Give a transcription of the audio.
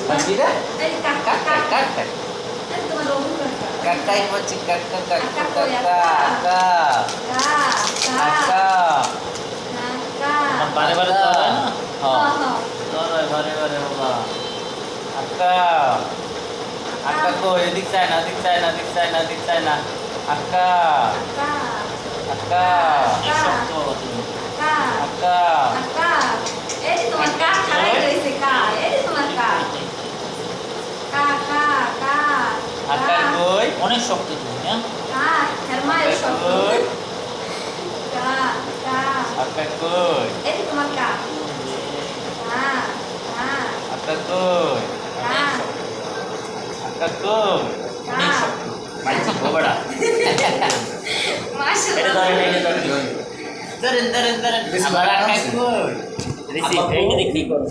Tidak? এই কাকা Kakak, কাকা kakak. এই তোমার রঘু কাকা Kakak yang macam kakak, kakak, Kakak ya, kakak, kakak, কাকা kakak. বারে বারে তো হয় না Oh, তো হয় বারে বারে বাবা Akka. Akka ko, edik saya na, edik saya na, edik saya na, edik saya na. Akka, কাকা Akka, এই শব্দ তুমি কাকা Akka. কাকা এই যে তোমার কা খাড়াই রয়েছে কা এই যে তোমার কা কাকা কা Akka koi, অনেক শক্ত তুমি হ্যাঁ কা হেরমায় Akka শব্দ koi, কা কা Akka koi, এই যে তোমার কা কা কা Akka koi, কা Akka koi. অনেক শক্ত মাইছি গোবড়া এটা মাশাআল্লাহ ধরে এটা ধরে Turun, turun, turun. Abang Akka koi. Receive এই দেখি করো